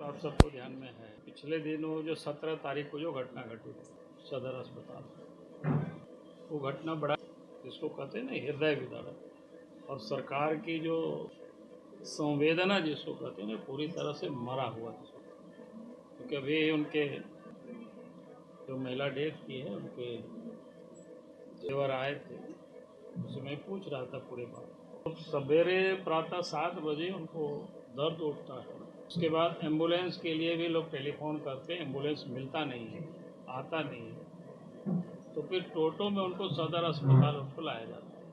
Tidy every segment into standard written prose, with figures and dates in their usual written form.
आप सबको ध्यान में है, पिछले दिनों जो 17 तारीख को जो घटना घटी थी सदर अस्पताल, वो घटना बड़ा जिसको कहते हैं ना हृदय विदारक, और सरकार की जो संवेदना जिसको कहते हैं ना पूरी तरह से मरा हुआ था। क्योंकि अभी उनके जो महिला डेथ की है उनके देवर आए थे, उससे मैं पूछ रहा था पूरे बात। तो सवेरे प्रातः 7 बजे उनको दर्द उठता है, उसके बाद एम्बुलेंस के लिए भी लोग टेलीफोन करते हैं, एम्बुलेंस मिलता नहीं है, आता नहीं है, तो फिर टोटो में उनको सदर अस्पताल उनको लाया जाता है,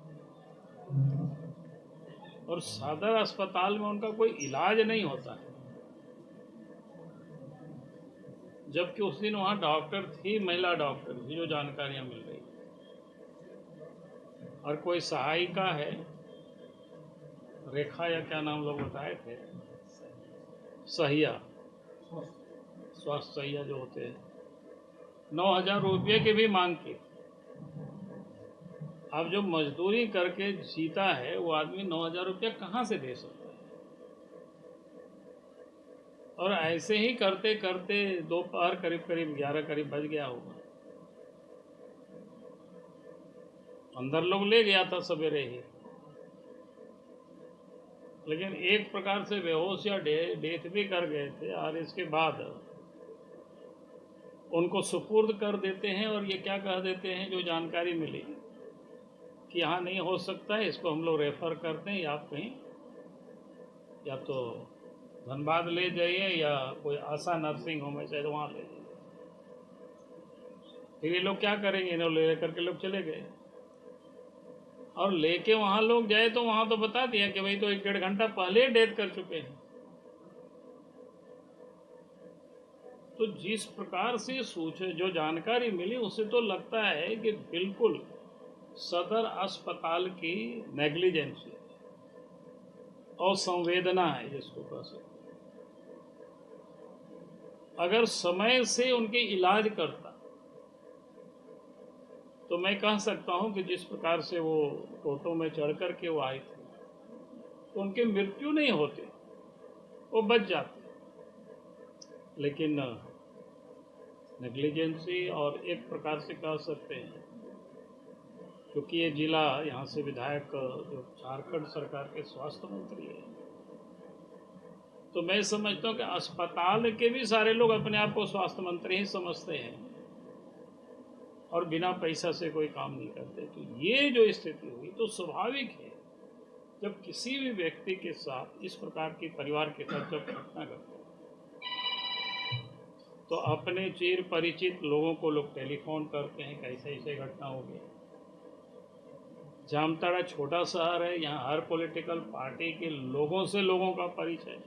और सदर अस्पताल में उनका कोई इलाज नहीं होता है, जबकि उस दिन वहाँ डॉक्टर थी, महिला डॉक्टर थी, जो जानकारियाँ मिल रही, और कोई सहायिका है, रेखा या क्या नाम लोग बताए थे, सहिया, स्वास्थ्य सहिया जो होते हैं, 9,000 रुपये की भी मांग की। अब जो मजदूरी करके जीता है वो आदमी 9,000 रुपया कहाँ से दे सकता है? और ऐसे ही करते करते दोपहर करीब करीब 11 करीब बज गया होगा, अंदर लोग ले गया था सवेरे ही, लेकिन एक प्रकार से बेहोश या डेथ भी कर गए थे, और इसके बाद उनको सुपुर्द कर देते हैं, और ये क्या कह देते हैं जो जानकारी मिली कि यहाँ नहीं हो सकता है, इसको हम लोग रेफर करते हैं, आप कहीं या तो धनबाद ले जाइए या कोई आशा नर्सिंग होम है शायद वहाँ ले जाइए। फिर ये लोग क्या करेंगे, इन्हें ले करके लोग चले गए, और लेके वहाँ लोग जाए तो वहाँ तो बता दिया कि भाई तो 1-1.5 घंटा पहले डेथ कर चुके हैं। तो जिस प्रकार से जो जानकारी मिली उससे तो लगता है कि बिल्कुल सदर अस्पताल की नेग्लिजेंस और संवेदना है जिसको कह सकते। अगर समय से उनके इलाज करता तो मैं कह सकता हूं कि जिस प्रकार से वो टोटो में चढ़ कर के वो आए थे तो उनकी मृत्यु नहीं होती, वो बच जाते, लेकिन नेग्लिजेंसी और एक प्रकार से कह सकते हैं, क्योंकि ये जिला यहाँ से विधायक जो झारखंड सरकार के स्वास्थ्य मंत्री है, तो मैं समझता हूँ कि अस्पताल के भी सारे लोग अपने आप को स्वास्थ्य मंत्री ही समझते हैं और बिना पैसा से कोई काम नहीं करते। तो ये जो स्थिति हुई तो स्वाभाविक है, जब किसी भी व्यक्ति के साथ इस प्रकार की परिवार के साथ जब घटना घटती तो अपने चिर परिचित लोगों को लोग टेलीफोन करते हैं कि ऐसे ऐसे घटना हो गई। जामताड़ा छोटा शहर है, यहाँ हर पॉलिटिकल पार्टी के लोगों से लोगों का परिचय,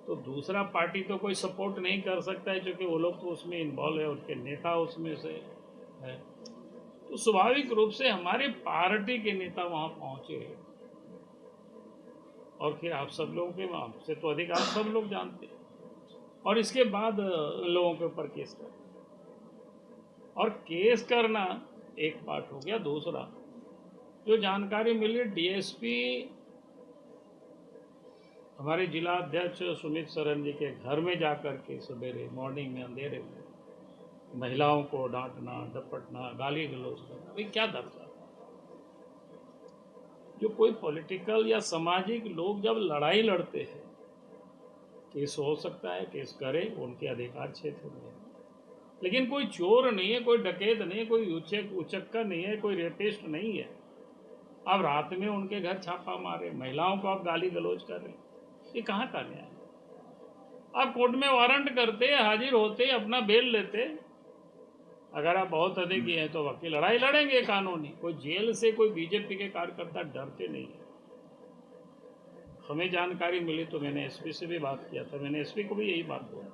तो दूसरा पार्टी तो कोई सपोर्ट नहीं कर सकता है, क्योंकि वो लोग तो उसमें इन्वॉल्व है, उनके नेता उसमें से है। तो स्वाभाविक रूप से हमारे पार्टी के नेता वहाँ पहुँचे, और फिर आप सब लोगों के हमसे तो अधिक आप सब लोग जानते हैं, और इसके बाद लोगों के ऊपर केस करना, और केस करना एक पार्ट हो गया। दूसरा जो जानकारी मिली, डीएसपी हमारे जिला अध्यक्ष सुमित सरन जी के घर में जाकर के सवेरे मॉर्निंग में अंधेरे में महिलाओं को डांटना, डपटना, गाली गलौज करना, भाई क्या दर्जा? जो कोई पॉलिटिकल या सामाजिक लोग जब लड़ाई लड़ते हैं, केस हो सकता है, केस करे, उनके अधिकार क्षेत्र में, लेकिन कोई चोर नहीं है, कोई डकैत नहीं है, कोई उचक्का नहीं है, कोई रेपिस्ट नहीं है। आप रात में उनके घर छापा मारे, महिलाओं को आप गाली गलौज कर रहे, ये कहाँ का न्याय? आप कोर्ट में वारंट करते, हाजिर होते, अपना बेल लेते, अगर आप बहुत अधिक ही हैं तो वकील लड़ाई लड़ेंगे कानूनी। कोई जेल से कोई बीजेपी के कार्यकर्ता डरते नहीं है। हमें जानकारी मिली तो मैंने एसपी से भी बात किया था, मैंने एसपी को भी यही बात बोला,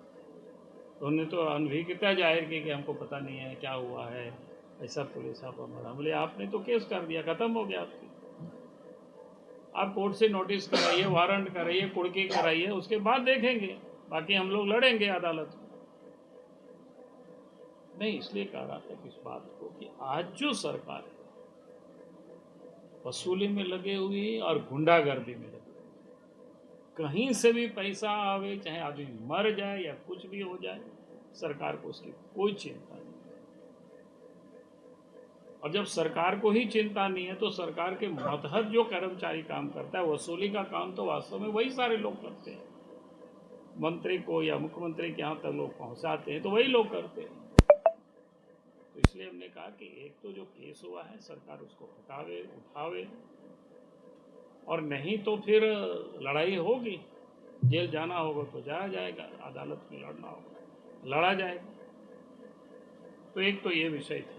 तो उन्होंने तो अनभिज्ञता जाहिर की कि हमको पता नहीं है क्या हुआ है, ऐसा पुलिस आप हमारा। बोले आपने तो केस कर दिया, खत्म हो गया आपकी, आप कोर्ट से नोटिस कराइए, वारंट कराइए, कुड़की कराइए, उसके बाद देखेंगे, बाकी हम लोग लड़ेंगे अदालत में। नहीं, इसलिए कह रहा था इस बात को कि आज जो सरकार है वसूली में लगे हुई और गुंडागर्दी में लगे, कहीं से भी पैसा आवे, चाहे आदमी मर जाए या कुछ भी हो जाए, सरकार को उसकी कोई चिंता नहीं। और जब सरकार को ही चिंता नहीं है तो सरकार के मतहत जो कर्मचारी काम करता है, वसूली का काम तो वास्तव में वही सारे लोग करते हैं। मंत्री को या मुख्यमंत्री के यहाँ तक लोग पहुंचाते हैं तो वही लोग करते हैं। तो इसलिए हमने कहा कि एक तो जो केस हुआ है सरकार उसको हटावे, उठावे, और नहीं तो फिर लड़ाई होगी, जेल जाना होगा तो जाया जाएगा, अदालत में लड़ना होगा लड़ा जाएगा। तो एक तो ये विषय था।